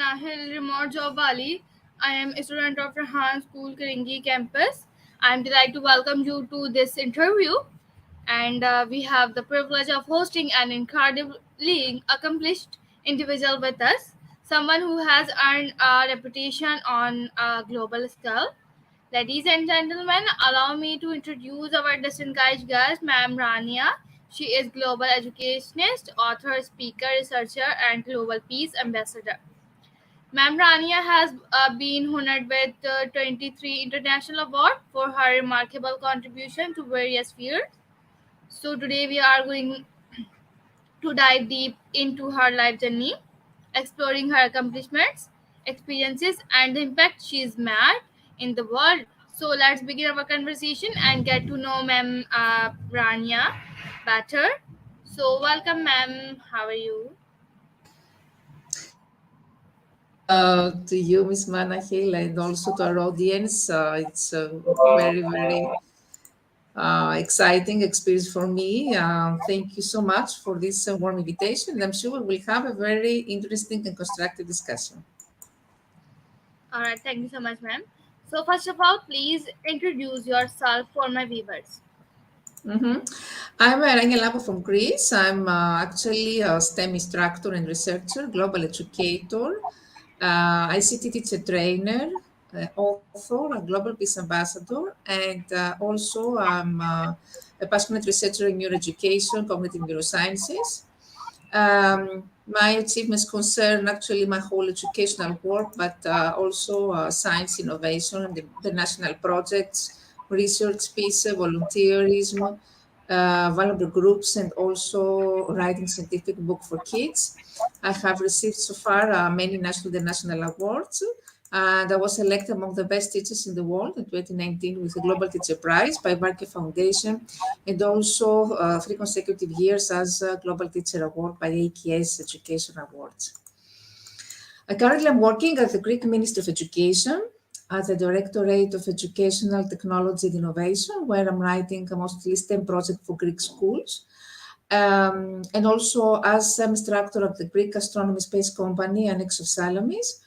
Nahil Remote Job Bali. I am a student of Rahan School Karingi campus. I am delighted to welcome you to this interview. And we have the privilege of hosting an incredibly accomplished individual with us, someone who has earned a reputation on a global scale. Ladies and gentlemen, allow me to introduce our distinguished guest, Ma'am Rania. She is Global Educationist, author, speaker, researcher, and Global Peace Ambassador. Ma'am Rania has been honored with 23 international awards for her remarkable contribution to various fields. So today we are going to dive deep into her life journey, exploring her accomplishments, experiences, and the impact she's made in the world. So let's begin our conversation and get to know Ma'am Rania better. So welcome, Ma'am. How are you? To you, Miss Manahil, and also to our audience. It's a very, very exciting experience for me. Thank you so much for this warm invitation. I'm sure we will have a very interesting and constructive discussion. All right. Thank you so much, ma'am. So first of all, please introduce yourself for my viewers. Mhm. I'm Rania Lampou from Greece. I'm actually a STEM instructor and researcher, global educator, ICT teacher trainer, author, a global peace ambassador, and also I'm a passionate researcher in neuroeducation, cognitive neurosciences. My achievements concern actually my whole educational work, but also science innovation and the national projects, research, peace, volunteerism, vulnerable groups, and also writing scientific book for kids. I have received so far many national and national awards. And I was selected among the best teachers in the world in 2019 with the Global Teacher Prize by Barker Foundation, and also 3 consecutive years as a Global Teacher Award by AKS Education Awards. Currently, I'm working at the Greek Ministry of Education at the Directorate of Educational Technology and Innovation, where I'm writing a mostly STEM project for Greek schools. And also as an instructor of the Greek Astronomy Space Company, Annex of Salamis.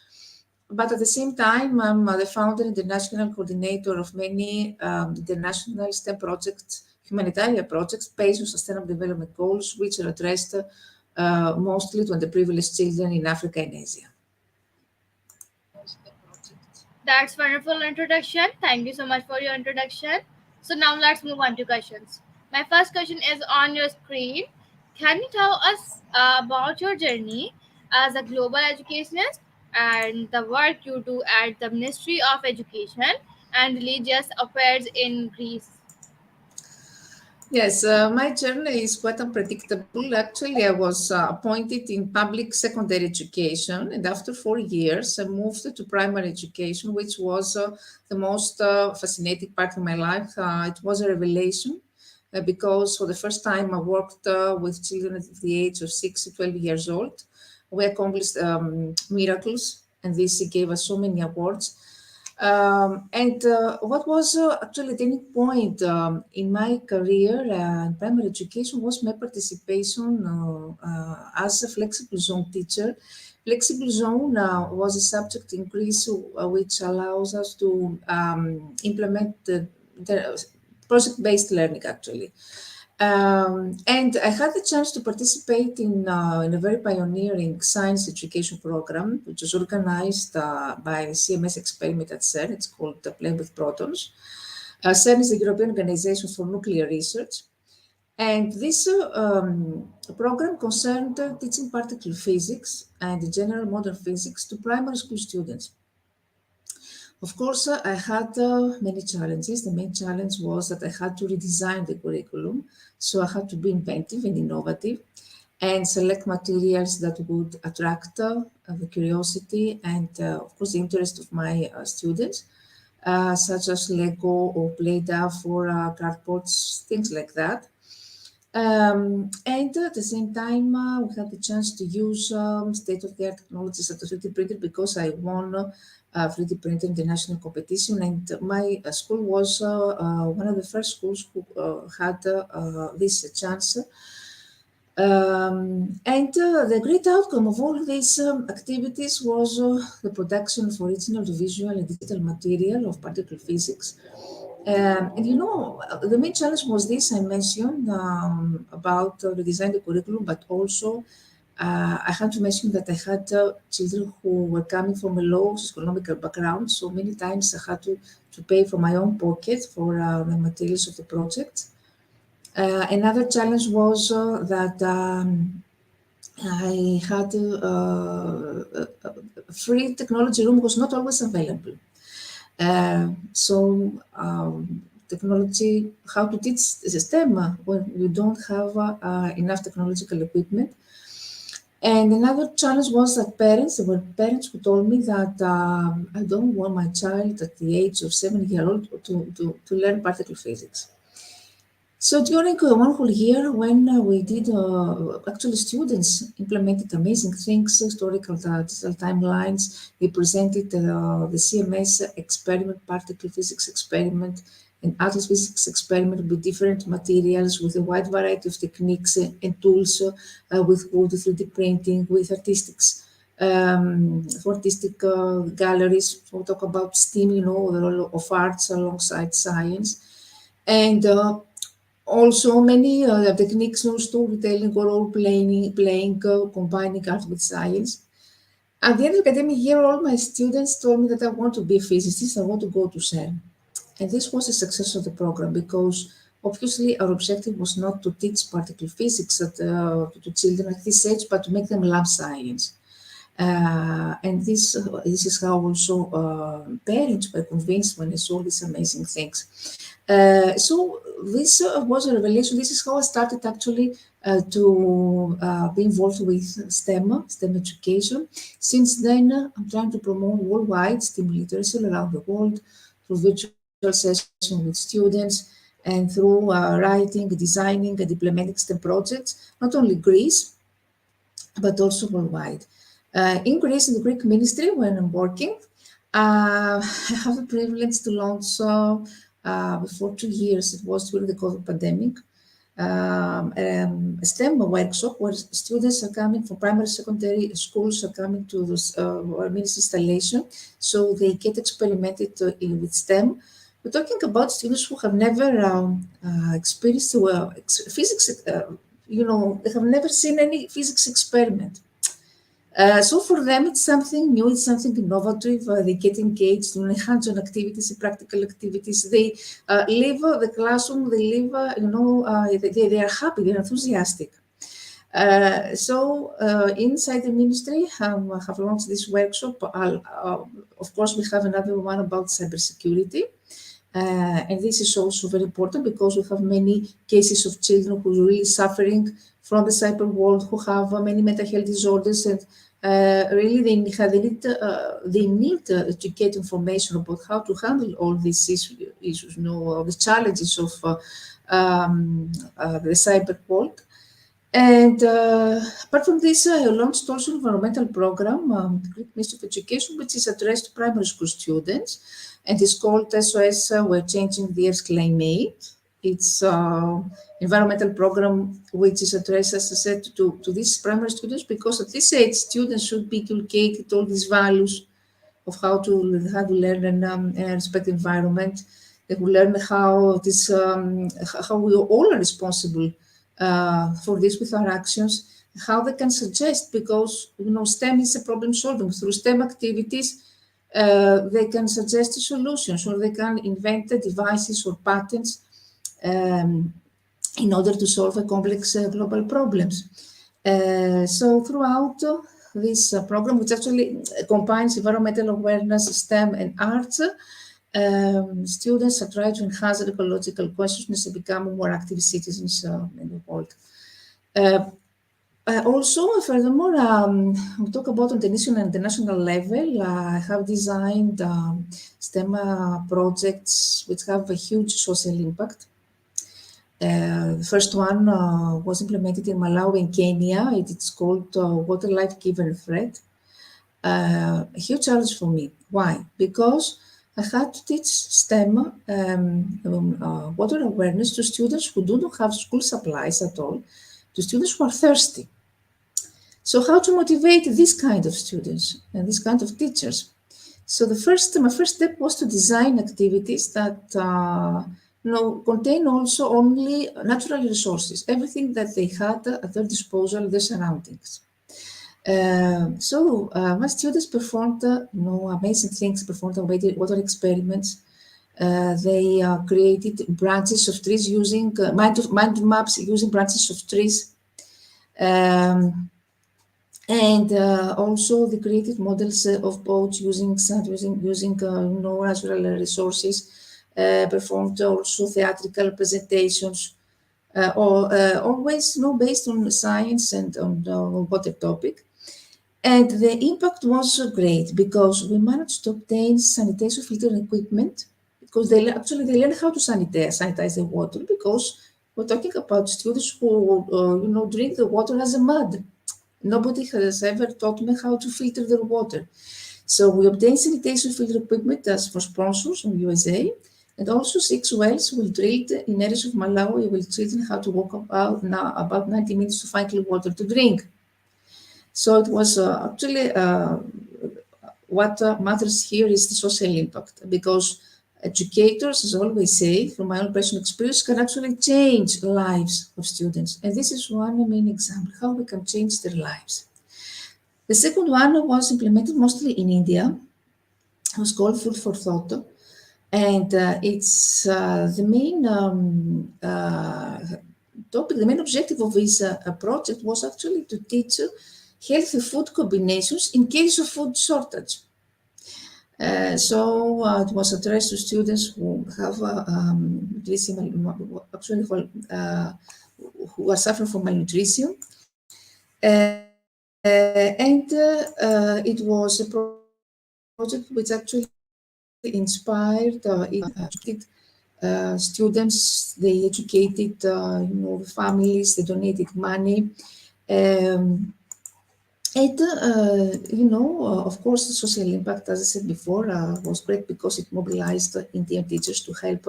But at the same time, I'm the founder and the national coordinator of many international STEM projects, humanitarian projects based on sustainable development goals, which are addressed mostly to underprivileged children in Africa and Asia. That's wonderful introduction. Thank you so much for your introduction. So now let's move on to questions. My first question is on your screen. Can you tell us about your journey as a global educationist and the work you do at the Ministry of Education and Religious Affairs in Greece? Yes, my journey is quite unpredictable. Actually, I was appointed in public secondary education, and after 4 years, I moved to primary education, which was the most fascinating part of my life. It was a revelation because for the first time, I worked with children at the age of 6 to 12 years old. We accomplished miracles, and this gave us so many awards. And what was actually a turning point in my career in primary education was my participation as a flexible zone teacher. Flexible zone was a subject in Greece which allows us to implement the project-based learning actually. And I had the chance to participate in a very pioneering science education program, which was organized by the CMS experiment at CERN. It's called Playing with Protons. CERN is the European Organization for Nuclear Research. And this program concerned teaching particle physics and general modern physics to primary school students. Of course, I had many challenges. The main challenge was that I had to redesign the curriculum. So I had to be inventive and innovative and select materials that would attract the curiosity and, of course, the interest of my students, such as Lego or Play-Doh for cardboards, things like that. And at the same time, we had the chance to use state-of-the-art technologies at the 3D printer because I won 3D printer international competition, and my school was one of the first schools who had this chance The great outcome of all these activities was the production of original visual and digital material of particle physics. The main challenge was this I mentioned about redesign the curriculum, but also I had to mention that I had children who were coming from a low socioeconomic background, so many times I had to pay from my own pocket for the materials of the project. Another challenge was that I had free technology room was not always available. Technology, how to teach the STEM when you don't have enough technological equipment. And another challenge was that there were parents who told me that I don't want my child at the age of 7-year-old to learn particle physics. So during one whole year, when we did, actually students implemented amazing things, historical digital timelines. They presented the CMS experiment, particle physics experiment, and atlas physics experiment with different materials, with a wide variety of techniques and tools, with wood, 3D printing, with artistic galleries. So we talk about STEAM, the role of arts alongside science. And also, many techniques, storytelling or role-playing, combining art with science. At the end of the academic year, all my students told me that I want to be a physicist, I want to go to CERN. And this was a success of the program because obviously our objective was not to teach particle physics to children at this age, but to make them love science. And this is how also parents were convinced when they saw these amazing things. So this was a revelation. This is how I started actually to be involved with STEM education. Since then, I'm trying to promote worldwide STEM literacy around the world through virtual sessions with students and through writing, designing, and implementing STEM projects, not only Greece, but also worldwide. In Greece, in the Greek ministry, when I'm working, I have the privilege to launch before 2 years, it was during the COVID pandemic, a STEM workshop where students are coming from primary, secondary schools are coming to this ministry installation, so they get experimented with STEM. We're talking about students who have never experienced physics, they have never seen any physics experiment. So for them, it's something new, it's something innovative. They get engaged in hands-on activities, in practical activities. They leave the classroom, they leave, they are happy, they're enthusiastic. Inside the ministry, I have launched this workshop. Of course, we have another one about cybersecurity. And this is also very important because we have many cases of children who are really suffering from the cyber world, who have many mental health disorders, and really they need to get information about how to handle all these issues, the challenges of the cyber world. And apart from this, I launched also an environmental program, the Greek Ministry of Education, which is addressed to primary school students, and it's called SOS, We're Changing the Earth's Climate. It's an environmental program which is addressed, as I said, to these primary students, because at this age, students should be inculcated all these values of how to learn and respect the environment. They will learn how we all are responsible for this with our actions, how they can suggest, because STEM is a problem solving. Through STEM activities, they can suggest solutions, or they can invent devices or patents in order to solve a complex global problems. So throughout this program, which actually combines environmental awareness, STEM, and arts, students are trying to enhance their ecological consciousness and become more active citizens in the world. Also, furthermore, we talk about on the national and international level. I have designed STEM projects which have a huge social impact. The first one was implemented in Malawi in Kenya. It's called Water, Life, Giver, and Threat. A huge challenge for me. Why? Because I had to teach STEM water awareness to students who do not have school supplies at all, to students who are thirsty. So how to motivate this kind of students and this kind of teachers? So my first step was to design activities that contain also only natural resources, everything that they had at their disposal, their surroundings. My students performed amazing things, performed water experiments. They created branches of trees using mind maps using branches of trees. And also they created models of boats using sand, using natural resources, performed also theatrical presentations, always based on science and on water topic. And the impact was great because we managed to obtain sanitation filter equipment, because they learn how to sanitize the water, because we're talking about students who drink the water as a mud. Nobody has ever taught me how to filter their water. So we obtained sanitation filter equipment as for sponsors from USA, and also 6 wells were drilled in areas of Malawi with children how to walk about 90 minutes to find clean water to drink. So it was actually what matters here is the social impact, because educators, as I always say, from my own personal experience, can actually change lives of students. And this is one main example, how we can change their lives. The second one was implemented mostly in India. It was called Food for Thought. And it's the main topic, the main objective of this project was actually to teach healthy food combinations in case of food shortage. It was addressed to students who have who are suffering from malnutrition. It was a project which actually inspired students. They educated families, they donated money. Of course, the social impact, as I said before, was great because it mobilized Indian teachers to help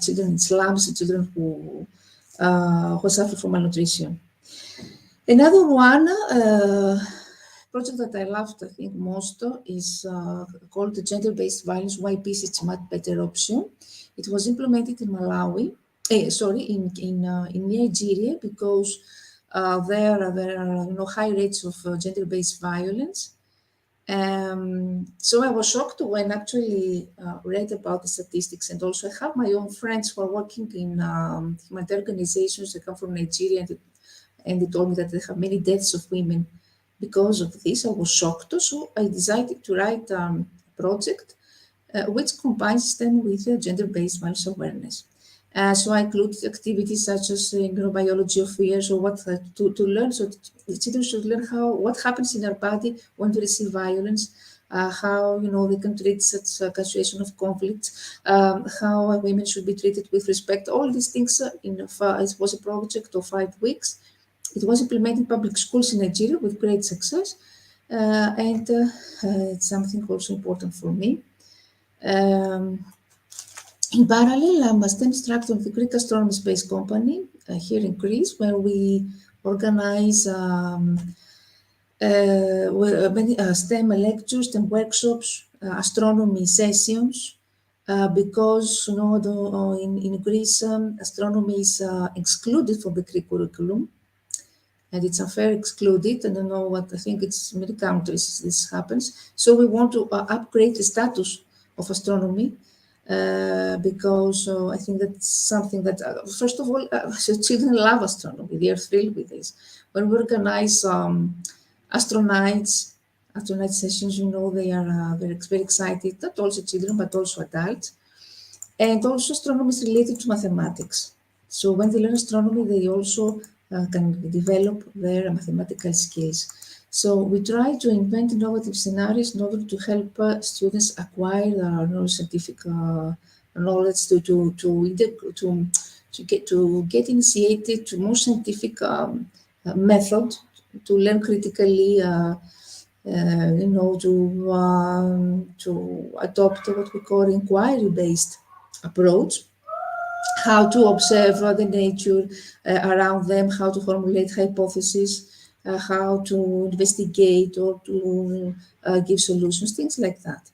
children in slums, children who suffer from malnutrition. Another one project that I loved, I think, most is called the Gender-Based Violence, Why Peace is a Much Better Option. It was implemented in in Nigeria, because there are high rates of gender-based violence. So I was shocked when actually read about the statistics, and also I have my own friends who are working in humanitarian organizations. They come from Nigeria, and they told me that they have many deaths of women because of this. I was shocked. So I decided to write a project which combines STEM with gender-based violence awareness. So I included activities such as neurobiology of fear, so what to learn. So the children should learn what happens in our body when we receive violence, how they can treat such a situation of conflict, how women should be treated with respect. All these things. It was a project of 5 weeks. It was implemented in public schools in Nigeria with great success, and it's something also important for me. In parallel, I'm a STEM instructor of the Greek Astronomy and Space Company here in Greece, where we organize many STEM lectures, STEM workshops, astronomy sessions, because in Greece, astronomy is excluded from the Greek curriculum, and it's unfair excluded. I don't know what, I think it's many countries this happens. So we want to upgrade the status of astronomy, because I think that's something that, first of all, children love astronomy. They are thrilled with this. When we organize astronaut sessions, they are very excited, not also children, but also adults. And also astronomy is related to mathematics. So when they learn astronomy, they also can develop their mathematical skills. So we try to invent innovative scenarios in order to help students acquire neuroscientific knowledge, to get initiated to more scientific method, to learn critically, to adopt what we call inquiry-based approach, how to observe the nature around them, how to formulate hypotheses, how to investigate or to give solutions, things like that.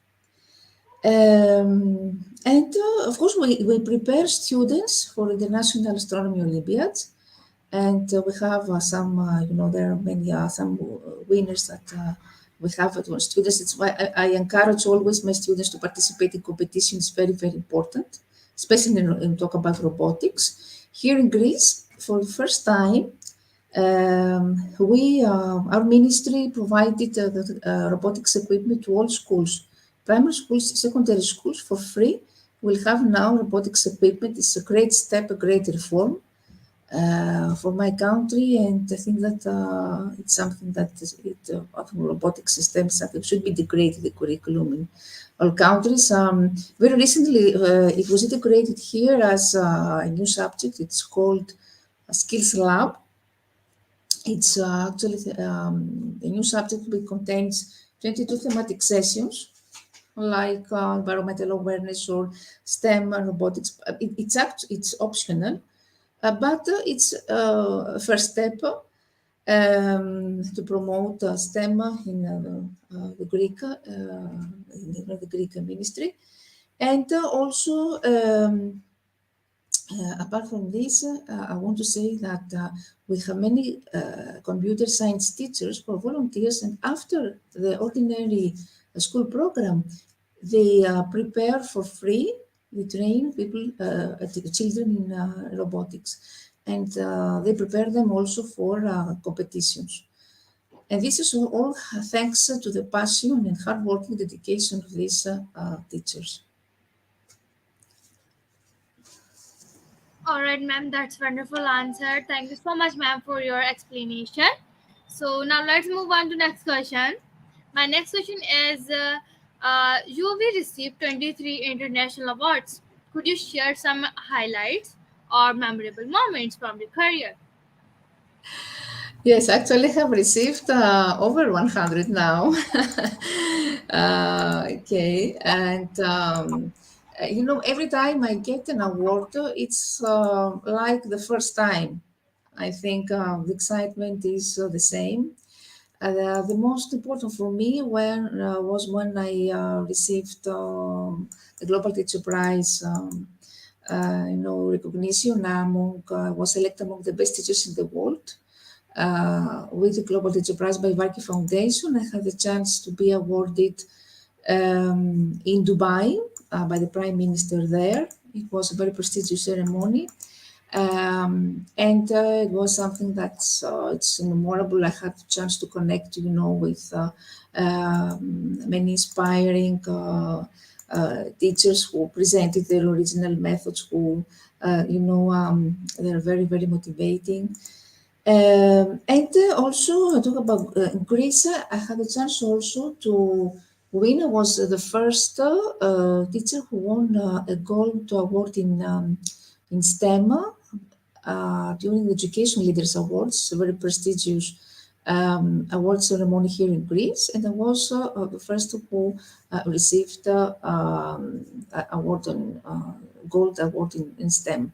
And of course, we prepare students for international astronomy Olympiads. And we have some, there are many, some winners that we have at students. It's why I encourage always my students to participate in competition. It's very, very important, especially in talk about robotics. Here in Greece, for the first time, our ministry provided robotics equipment to all schools, primary schools, secondary schools for free. We'll have now robotics equipment. It's a great step, a great reform for my country, and I think that it's something that robotic systems something should be integrated in the curriculum in all countries. Very recently, it was integrated here as a new subject. It's called a Skills Lab. It's actually a new subject which contains 22 thematic sessions like environmental awareness or STEM and robotics. It's optional, but it's a first step to promote STEM in the Greek, in the Greek ministry. And also, apart from this, I want to say that we have many computer science teachers who are volunteers, and after the ordinary school program, they prepare for free. They train people, children in robotics, and they prepare them also for competitions. And this is all thanks to the passion and hard working dedication of these teachers. All right, ma'am, that's wonderful answer. Thank you so much, ma'am, for your explanation. So now let's move on to next question. My next question is, you will receive 23 international awards. Could you share some highlights or memorable moments from your career? Yes, actually, I have received over 100 now. Okay, and every time I get an award, it's like the first time. I think the excitement is the same. The most important for me was when I received the Global Teacher Prize. Recognition was selected among the best teachers in the world with the Global Teacher Prize by Varki Foundation. I had the chance to be awarded in Dubai by the Prime Minister there. It was a very prestigious ceremony. And it was something that's it's memorable. I had the chance to connect, with many inspiring teachers who presented their original methods, who, they're very, very motivating. And also, I talk about Greece. I had a chance also to win. I was the first teacher who won a gold award in STEM during the Education Leaders Awards, a very prestigious award ceremony here in Greece. And I was the first who received award on gold award in STEM.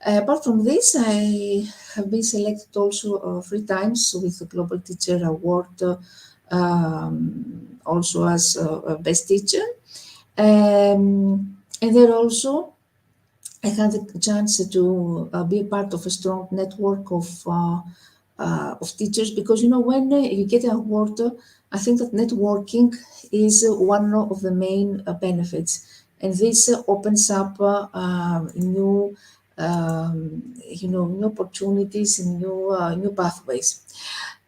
Apart from this, I have been selected also 3 times with the Global Teacher Award, also as a best teacher. And there also, I had the chance to be a part of a strong network of teachers, because when you get an award, I think that networking is one of the main benefits, and this opens up new new opportunities and new pathways.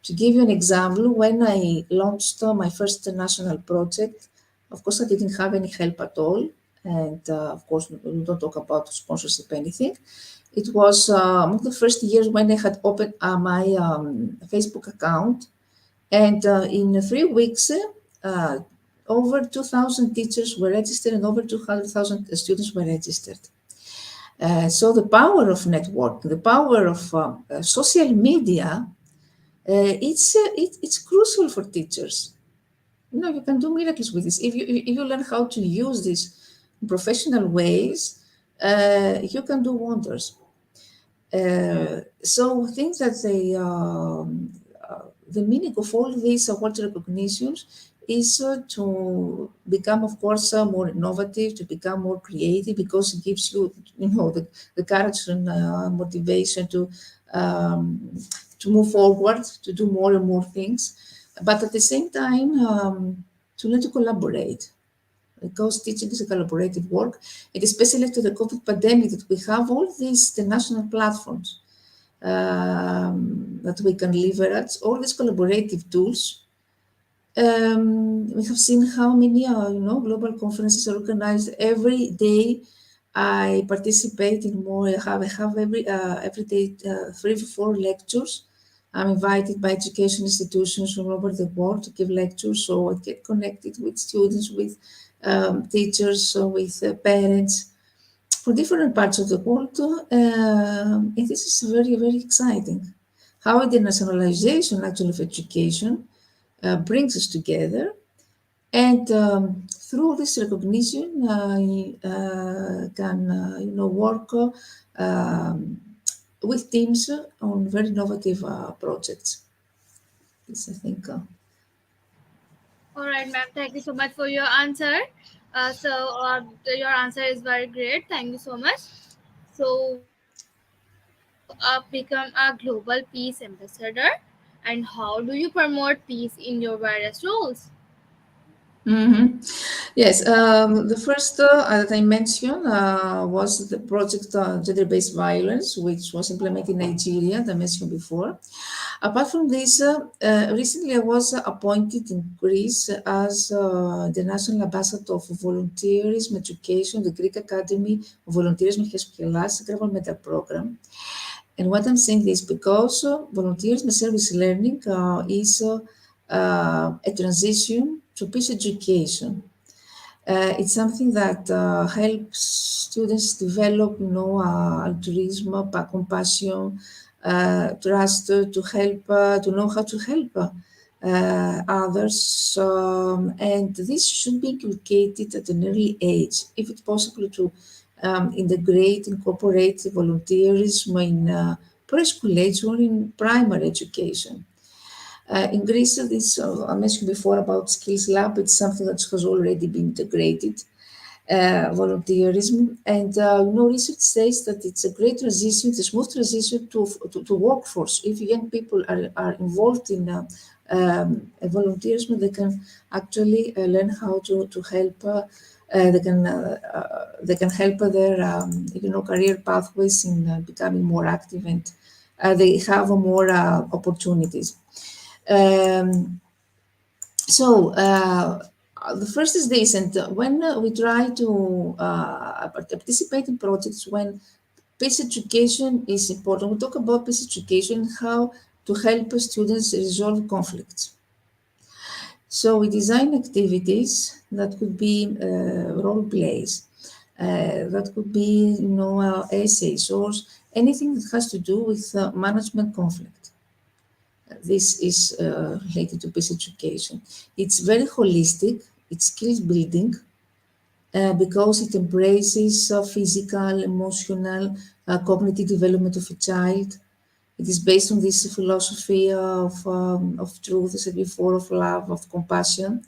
To give you an example, when I launched my first national project, of course I didn't have any help at all, and of course we don't talk about sponsorship anything. It was one of the first years when I had opened my Facebook account, and in 3 weeks, over 2,000 teachers were registered and over 200,000 students were registered. So the power of networking, the power of social media, it's crucial for teachers. You can do miracles with this if you learn how to use this in professional ways. you can do wonders. So I think that the meaning of all these award recognitions is to become, of course, more innovative, to become more creative, because it gives you, the courage and motivation um, to move forward, to do more and more things, but at the same time, to learn to collaborate, because teaching is a collaborative work, and especially after the COVID pandemic, that we have all these the national platforms that we can leverage, all these collaborative tools. We have seen how many, global conferences are organized every day. I participate in more. I have every day 3 to 4 lectures. I'm invited by education institutions all over the world to give lectures, so I get connected with students, with teachers, so with parents for different parts of the world. And this is very, very exciting. How internationalization actually of education brings us together, and through this recognition, I can, work with teams on very innovative projects. This, I think. All right, ma'am. Thank you so much for your answer. Your answer is very great. Thank you so much. So, why did you become a global peace ambassador, and how do you promote peace in your various roles? Mhm. Yes, the first that I mentioned was the project Gender-Based Violence, which was implemented in Nigeria, that I mentioned before. Apart from this, recently I was appointed in Greece as the National Ambassador for Volunteerism Education. The Greek Academy of Volunteerism has a governmental program. And what I'm saying is because volunteerism and service learning is a transition to peace education. It's something that helps students develop, altruism, compassion, trust, to help, to know how to help others. And this should be inculcated at an early age, if it's possible to incorporate volunteerism in preschool age or in primary education. In Greece, this I mentioned before about Skills Lab. It's something that has already been integrated, volunteerism, and research says that it's a great transition, it's a smooth transition to workforce. If young people are involved in volunteerism, they can actually learn how to help. They can help their career pathways in becoming more active, and they have more opportunities. Um, so the first is this, and when we try to participate in projects when peace education is important, we talk about peace education, how to help students resolve conflicts. So we design activities that could be role plays, that could be, essays, or anything that has to do with management conflict. This is related to peace education. It's very holistic, it's skills building, because it embraces physical, emotional, cognitive development of a child. It is based on this philosophy of truth, as I said before, of love, of compassion.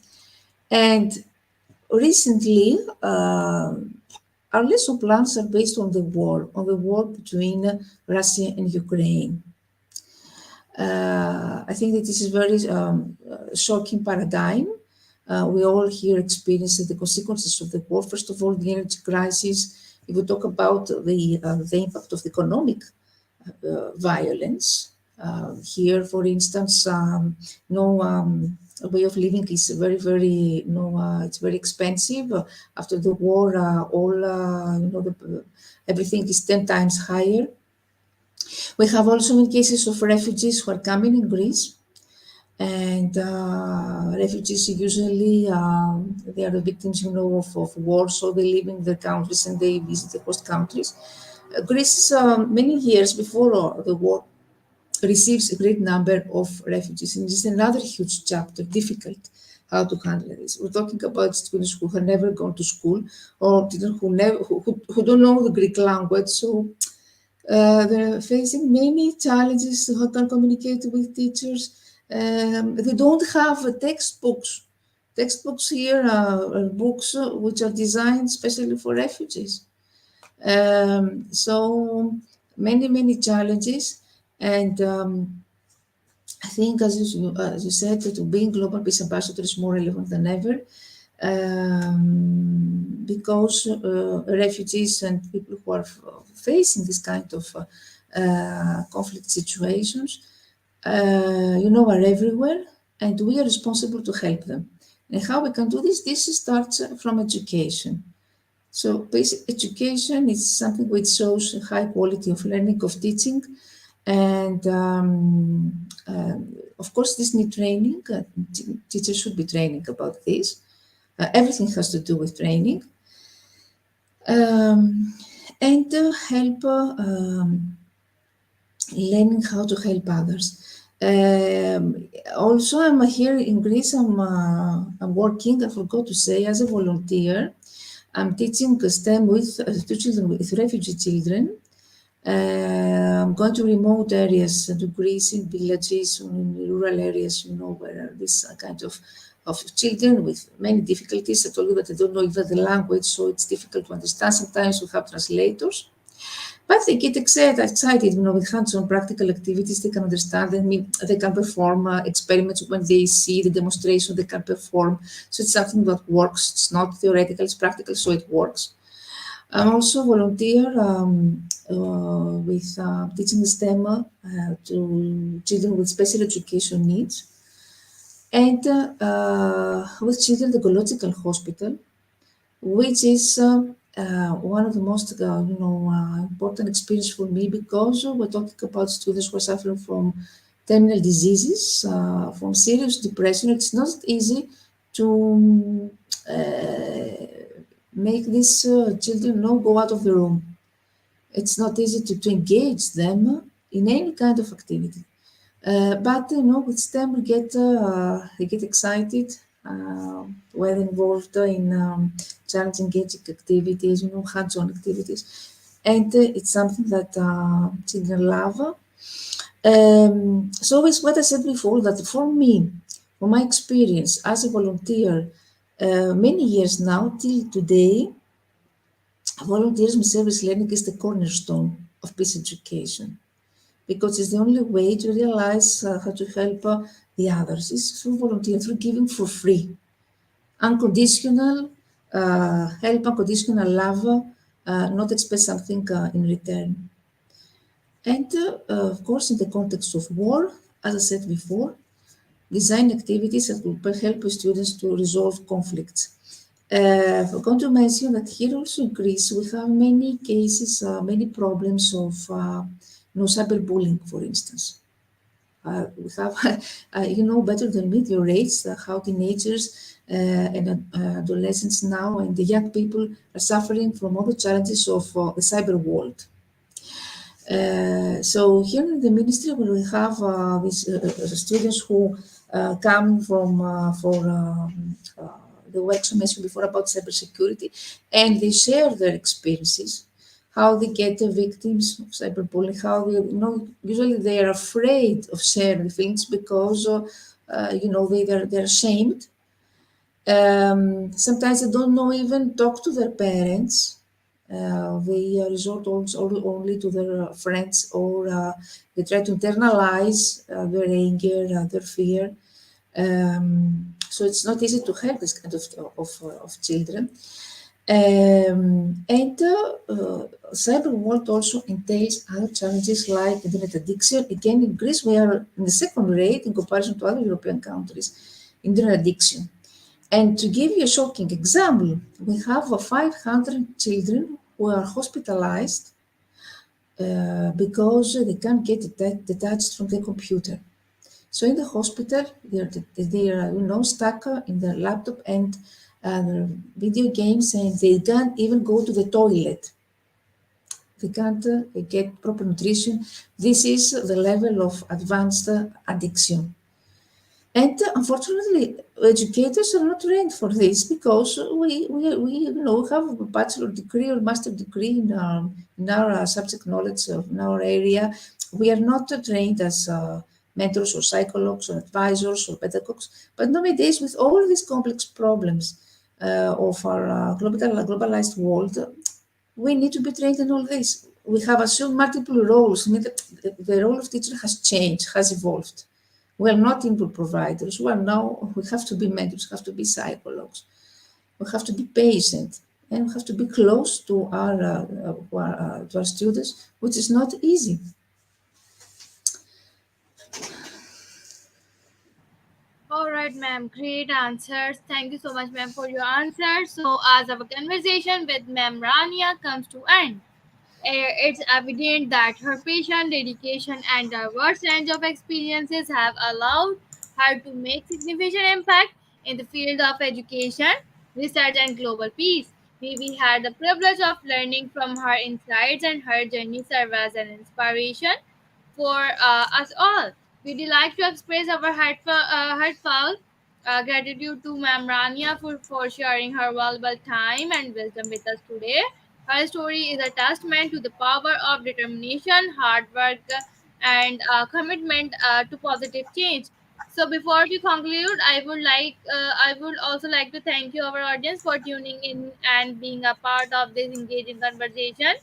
And recently, our lesson plans are based on the war between Russia and Ukraine. I think that this is very shocking paradigm. We all here experience the consequences of the war. First of all, the energy crisis. If we talk about the impact of the economic violence, here, for instance, a way of living is very, very, it's very expensive. After the war, everything is 10 times higher. We have also in cases of refugees who are coming in Greece, and refugees usually they are the victims, of war, so they live in their countries and they visit the host countries. Greece, many years before the war, receives a great number of refugees. And it's another huge chapter, difficult how to handle this. We're talking about students who have never gone to school or children who don't know the Greek language. So they're facing many challenges how to communicate with teachers. They don't have textbooks. Textbooks here are books which are designed especially for refugees. So many challenges, and I think, as you said, that being Global Peace Ambassador is more relevant than ever, because refugees and people who are facing this kind of conflict situations, are everywhere, and we are responsible to help them. And how we can do this? This starts from education. So basic education is something which shows a high quality of learning, of teaching, and of course this needs training. Teachers should be training about this. Everything has to do with training, and help learning how to help others. Also, I'm here in Greece. I'm working. I forgot to say, as a volunteer. I'm teaching STEM with to children, with refugee children. I'm going to remote areas, to Greece, in villages, in rural areas, where this kind of children with many difficulties. I told you that I don't know even the language, so it's difficult to understand. Sometimes we have translators. But they get excited, with hands-on practical activities. They can understand. They can perform experiments when they see the demonstration. They can perform. So it's something that works. It's not theoretical; it's practical, so it works. I'm also a volunteer with teaching STEM to children with special education needs, and with children at the Ecological Hospital, which is one of the most important experience for me, because we're talking about students who are suffering from terminal diseases, from serious depression. It's not easy to make these children go out of the room. It's not easy to engage them in any kind of activity. But with STEM, they get excited when involved in challenging engaging activities, hands-on activities, and it's something that children love. So it's what I said before, that for me, from my experience as a volunteer, many years now till today, volunteerism service learning is the cornerstone of peace education, because it's the only way to realize how to help the others is through volunteering, through giving for free, unconditional help, unconditional love, not expect something in return. And of course, in the context of war, as I said before, design activities that will help students to resolve conflicts. I forgot to mention that here also in Greece we have many cases, many problems of cyberbullying, for instance. We have, better than me, the rates, how teenagers and adolescents now and the young people are suffering from all the challenges of the cyber world. So here in the ministry, we have these students who come from for the workshop I mentioned before about cybersecurity, and they share their experiences, how they get the victims of cyberbullying, how they, usually they are afraid of sharing feelings because, they're ashamed. Sometimes they don't know even talk to their parents. They resort also only to their friends, or they try to internalize their anger, their fear. So it's not easy to help this kind of children. And cyber world also entails other challenges like internet addiction. Again, in Greece, we are in the second rate in comparison to other European countries, internet addiction. And to give you a shocking example, we have 500 children who are hospitalized because they can't get detached from the computer. So in the hospital, they are stuck in their laptop and their video games, and they can't even go to the toilet. they can't get proper nutrition. This is the level of advanced addiction. And unfortunately, educators are not trained for this because we have a bachelor degree or master degree in our subject knowledge in our area. We are not trained as mentors or psychologues or advisors or pedagogues. But nowadays, with all these complex problems of our globalized world, we need to be trained in all this. We have assumed multiple roles. I mean, the role of teacher has changed, has evolved. We are not input providers. We have to be mentors, have to be psychologues. We have to be patient, and we have to be close to our students, which is not easy. All right, ma'am. Great answers. Thank you so much, ma'am, for your answers. So, as our conversation with Ma'am Rania comes to end, it's evident that her patient dedication and diverse range of experiences have allowed her to make significant impact in the field of education, research, and global peace. We had the privilege of learning from her insights, and her journey served as an inspiration for us all. We'd like to express our heartfelt gratitude to Ma'am Rania for sharing her valuable time and wisdom with us today. Her story is a testament to the power of determination, hard work, and commitment to positive change. So, before we conclude, I would also like to thank you, our audience, for tuning in and being a part of this engaging conversation.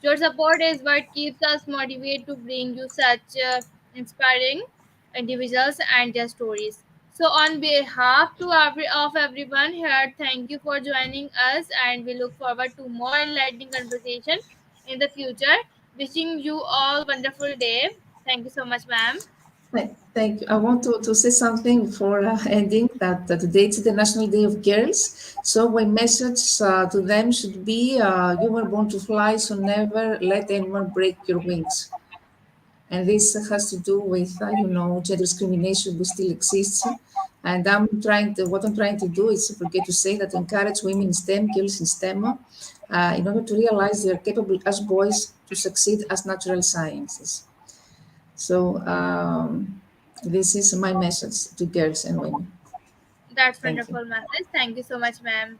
Your support is what keeps us motivated to bring you such inspiring individuals and their stories. So, on behalf of everyone here, thank you for joining us, and we look forward to more enlightening conversation in the future. Wishing you all wonderful day. Thank you so much, ma'am. Thank you. I want to say something before ending that today it's the National Day of Girls. So my message to them should be you were born to fly, so never let anyone break your wings. And this has to do with, gender discrimination, which still exists. And what I'm trying to do is, forget to say, that to encourage women in STEM, girls in STEM, in order to realize they are capable as boys to succeed as natural sciences. So this is my message to girls and women. That's Thank you. wonderful message. Thank you so much, ma'am.